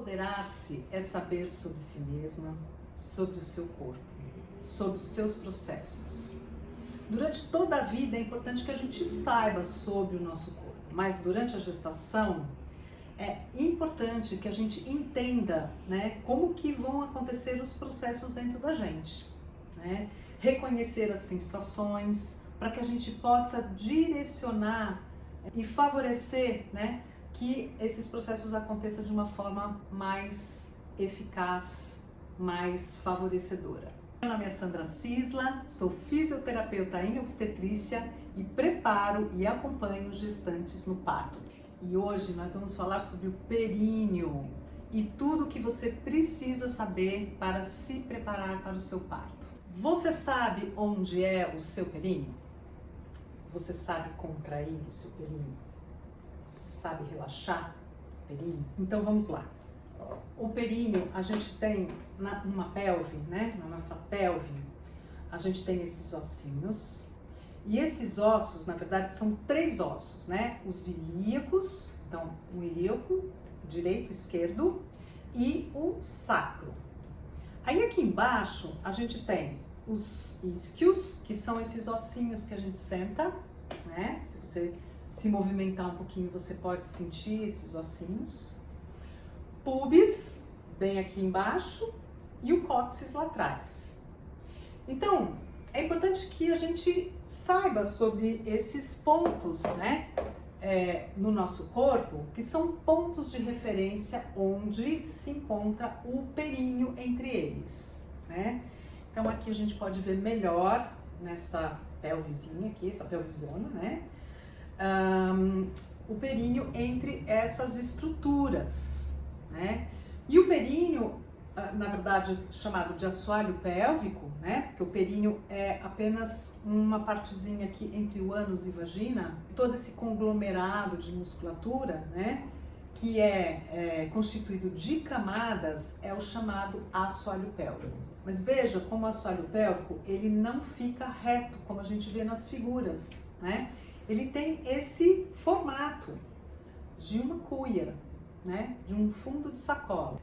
Empoderar-se é saber sobre si mesma, sobre o seu corpo, sobre os seus processos. Durante toda a vida é importante que a gente saiba sobre o nosso corpo, mas durante a gestação é importante que a gente entenda, né, como que vão acontecer os processos dentro da gente, né? Reconhecer as sensações para que a gente possa direcionar e favorecer, né, que esses processos aconteçam de uma forma mais eficaz, mais favorecedora. Meu nome é Sandra Cisla, sou fisioterapeuta em obstetrícia e preparo e acompanho gestantes no parto. E hoje nós vamos falar sobre o períneo e tudo o que você precisa saber para se preparar para o seu parto. Você sabe onde é o seu períneo? Você sabe contrair o seu períneo? Sabe relaxar o períneo? Então vamos lá. O períneo a gente tem numa pelve, né? Na nossa pelve, a gente tem esses ossinhos. E esses ossos, na verdade, são 3 ossos, né? Os ilíacos, então o ilíaco direito, esquerdo e o sacro. Aí aqui embaixo a gente tem os isquios, que são esses ossinhos que a gente senta, né? Se você se movimentar um pouquinho, você pode sentir esses ossinhos. Pubis, bem aqui embaixo, e o cóccix lá atrás. Então, é importante que a gente saiba sobre esses pontos, né, no nosso corpo, que são pontos de referência onde se encontra o períneo entre eles, né? Então aqui a gente pode ver melhor nessa pelvizinha aqui, essa pelvisona, né? O períneo entre essas estruturas, né? E o períneo, na verdade, chamado de assoalho pélvico, né? Porque o períneo é apenas uma partezinha aqui entre o ânus e vagina, todo esse conglomerado de musculatura, né? Que é constituído de camadas, é o chamado assoalho pélvico. Mas veja como o assoalho pélvico, ele não fica reto, como a gente vê nas figuras, né? Ele tem esse formato de uma cuia, né, de um fundo de sacola.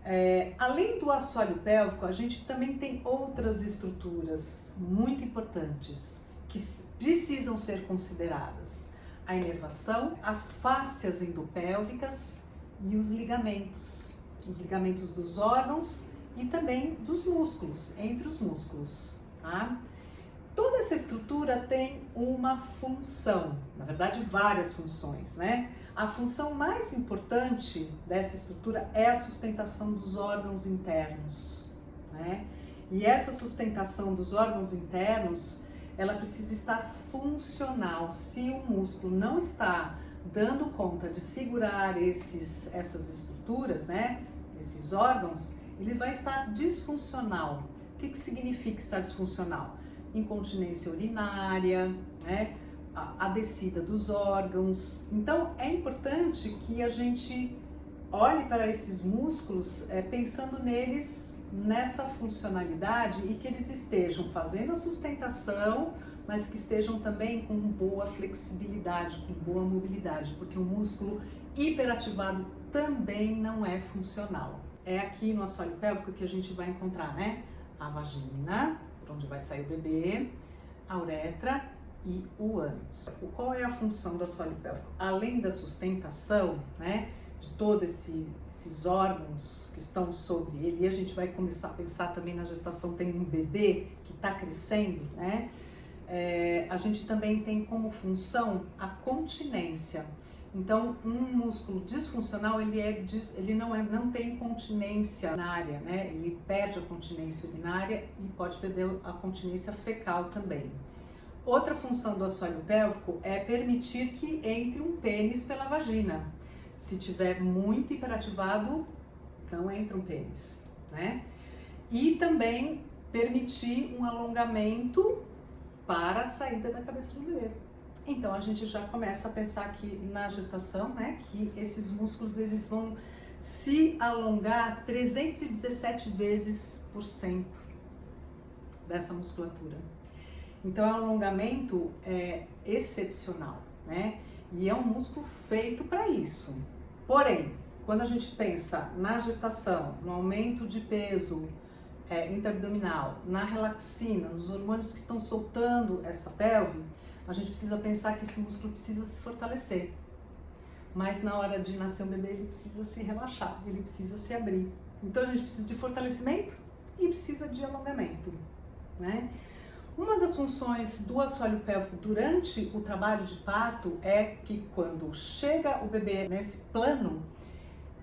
Além do assoalho pélvico, a gente também tem outras estruturas muito importantes que precisam ser consideradas. A inervação, as fáscias endopélvicas e os ligamentos dos órgãos e também dos músculos, entre os músculos, tá? Toda essa estrutura tem uma função, na verdade várias funções, né? A função mais importante dessa estrutura é a sustentação dos órgãos internos, né? E essa sustentação dos órgãos internos, ela precisa estar funcional. Se o músculo não está dando conta de segurar essas estruturas, né? Esses órgãos, ele vai estar disfuncional. O que significa estar disfuncional? Incontinência urinária, né? A descida dos órgãos. Então é importante que a gente olhe para esses músculos pensando neles nessa funcionalidade e que eles estejam fazendo a sustentação, mas que estejam também com boa flexibilidade, com boa mobilidade, porque o músculo hiperativado também não é funcional. É aqui no assoalho pélvico que a gente vai encontrar, né? A vagina, por onde vai sair o bebê, a uretra e o ânus. Qual é a função do assoalho pélvico? Além da sustentação, né, de todos esses órgãos que estão sobre ele, e a gente vai começar a pensar também na gestação, tem um bebê que está crescendo, né? A gente também tem como função a continência. Então, um músculo disfuncional, ele não tem continência urinária, né? Ele perde a continência urinária e pode perder a continência fecal também. Outra função do assoalho pélvico é permitir que entre um pênis pela vagina. Se tiver muito hiperativado, não entra um pênis, né? E também permitir um alongamento para a saída da cabeça do bebê. Então a gente já começa a pensar que na gestação, né, que esses músculos eles vão se alongar 317 vezes por cento dessa musculatura. Então é um alongamento excepcional, né? E é um músculo feito para isso. Porém, quando a gente pensa na gestação, no aumento de peso intraabdominal, na relaxina, nos hormônios que estão soltando essa pelve, a gente precisa pensar que esse músculo precisa se fortalecer. Mas na hora de nascer o bebê, ele precisa se relaxar, ele precisa se abrir. Então a gente precisa de fortalecimento e precisa de alongamento, né? Uma das funções do assoalho pélvico durante o trabalho de parto é que quando chega o bebê nesse plano,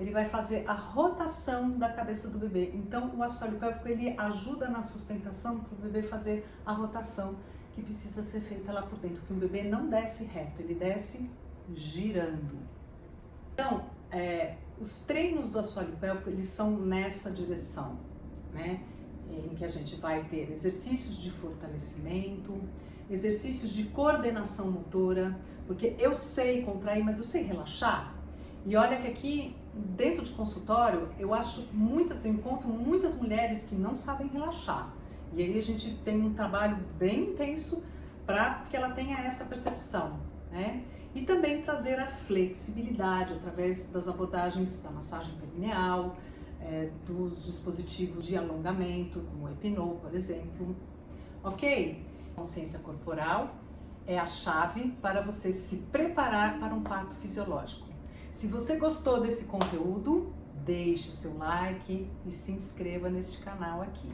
ele vai fazer a rotação da cabeça do bebê. Então o assoalho pélvico ele ajuda na sustentação para o bebê fazer a rotação que precisa ser feita lá por dentro, porque o bebê não desce reto, ele desce girando. Então, os treinos do assoalho pélvico, eles são nessa direção, né? Em que a gente vai ter exercícios de fortalecimento, exercícios de coordenação motora, porque eu sei contrair, mas eu sei relaxar. E olha que aqui, dentro de consultório, eu encontro muitas mulheres que não sabem relaxar. E aí a gente tem um trabalho bem intenso para que ela tenha essa percepção, né? E também trazer a flexibilidade através das abordagens da massagem perineal, dos dispositivos de alongamento, como o Epinol, por exemplo. Ok? Consciência corporal é a chave para você se preparar para um parto fisiológico. Se você gostou desse conteúdo, deixe o seu like e se inscreva neste canal aqui.